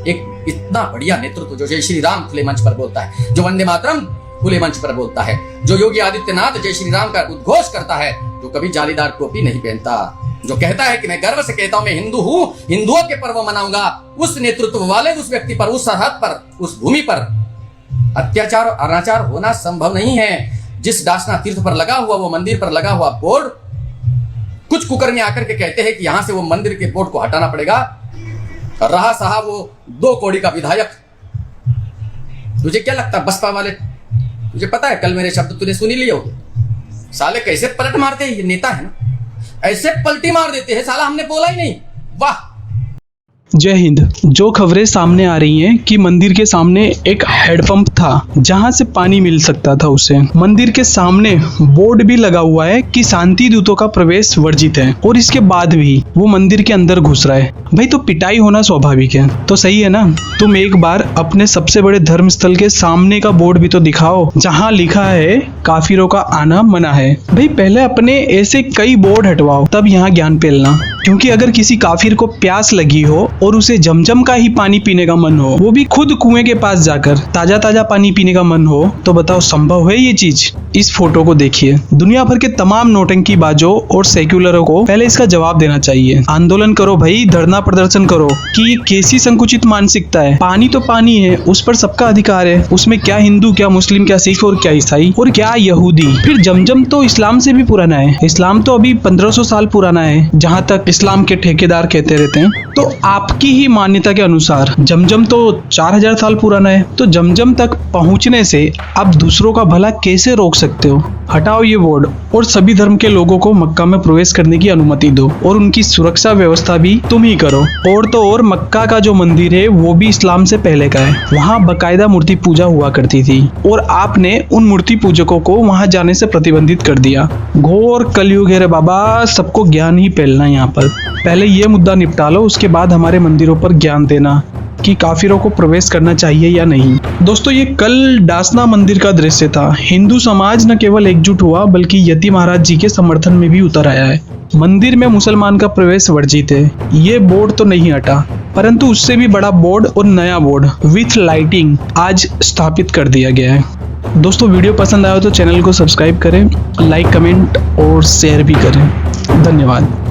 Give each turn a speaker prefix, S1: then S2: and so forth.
S1: एक इतना बढ़िया नेतृत्व जो जय श्री राम खुले मंच पर बोलता है, जो वंदे मातरम खुले मंच पर बोलता है, जो योगी आदित्यनाथ जय श्री राम का उद्घोष करता है, जो कभी जालीदार टोपी नहीं पहनता, जो कहता है कि मैं गर्व से कहता हूं मैं हिंदू हूं, हिंदुओं के पर्व मनाऊंगा, उस नेतृत्व वाले उस व्यक्ति पर, उस सरहद पर, उस भूमि पर अत्याचार और अनाचार होना संभव नहीं है। जिस दासना तीर्थ पर लगा हुआ, वो मंदिर पर लगा हुआ बोर्ड, कुछ कुकर्मी आकर के कहते हैं कि यहां से वो मंदिर के बोर्ड को हटाना पड़ेगा। रहा साहब वो 2 कौड़ी का विधायक, तुझे क्या लगता बसपा वाले, तुझे पता है कल मेरे शब्द तूने सुनी लिए होगे, साले कैसे पलट मारते हैं, ये नेता है ना, ऐसे पलटी मार देते हैं, साला हमने बोला ही नहीं। वाह।
S2: जय हिंद। जो खबरें सामने आ रही हैं कि मंदिर के सामने एक हैंडपंप था जहां से पानी मिल सकता था उसे, मंदिर के सामने बोर्ड भी लगा हुआ है कि शांति दूतों का प्रवेश वर्जित है, और इसके बाद भी वो मंदिर के अंदर घुस रहा है। भाई तो पिटाई होना स्वाभाविक है, तो सही है ना। तुम एक बार अपने सबसे बड़े धर्म स्थल के सामने का बोर्ड भी तो दिखाओ जहाँ लिखा है काफिरों का आना मना है। भाई पहले अपने ऐसे कई बोर्ड हटवाओ तब यहाँ ज्ञान फैलना, क्योंकि अगर किसी काफिर को प्यास लगी हो और उसे जमजम का ही पानी पीने का मन हो, वो भी खुद कुएं के पास जाकर ताजा ताजा पानी पीने का मन हो, तो बताओ संभव है ये चीज? इस फोटो को देखिए। दुनिया भर के तमाम नौटंकी बाजों और सेक्युलरों को पहले इसका जवाब देना चाहिए। आंदोलन करो भाई, धरना प्रदर्शन करो कि ये कैसी संकुचित मानसिकता है। पानी तो पानी है, उस पर सबका अधिकार है, उसमें क्या हिंदू, क्या मुस्लिम, क्या सिख और क्या ईसाई और क्या यहूदी। फिर जमजम तो इस्लाम से भी पुराना है, इस्लाम तो अभी 1500 साल पुराना है, जहाँ तक इस्लाम के ठेकेदार कहते रहते हैं। तो आपकी ही मान्यता के अनुसार जमजम तो 4000 साल पुराना है, तो जमजम तक पहुंचने से आप दूसरों का भला कैसे रोक सकते हो? हटाओ ये बोर्ड और सभी धर्म के लोगों को मक्का में प्रवेश करने की अनुमति दो, और उनकी सुरक्षा व्यवस्था भी तुम ही करो। और तो और मक्का का जो मंदिर है वो भी इस्लाम से पहले का है, वहाँ बकायदा मूर्ति पूजा हुआ करती थी, और आपने उन मूर्ति पूजकों को वहाँ जाने से प्रतिबंधित कर दिया। घोर कलयुग है रे बाबा, सबको ज्ञान ही फैलना यहाँ पर। पहले ये मुद्दा निपटा लो, उसके बाद हमारे मंदिरों पर ज्ञान देना कि काफिरों को प्रवेश करना चाहिए या नहीं। दोस्तों ये कल डासना मंदिर का दृश्य था। हिंदू समाज न केवल एकजुट हुआ बल्कि यति महाराज जी के समर्थन में भी उतर आया है। मंदिर में मुसलमान का प्रवेश वर्जित है, ये बोर्ड तो नहीं हटा, परंतु उससे भी बड़ा बोर्ड और नया बोर्ड विथ लाइटिंग आज स्थापित कर दिया गया है। दोस्तों वीडियो पसंद आया तो चैनल को सब्सक्राइब करें, लाइक कमेंट और शेयर भी करें। धन्यवाद।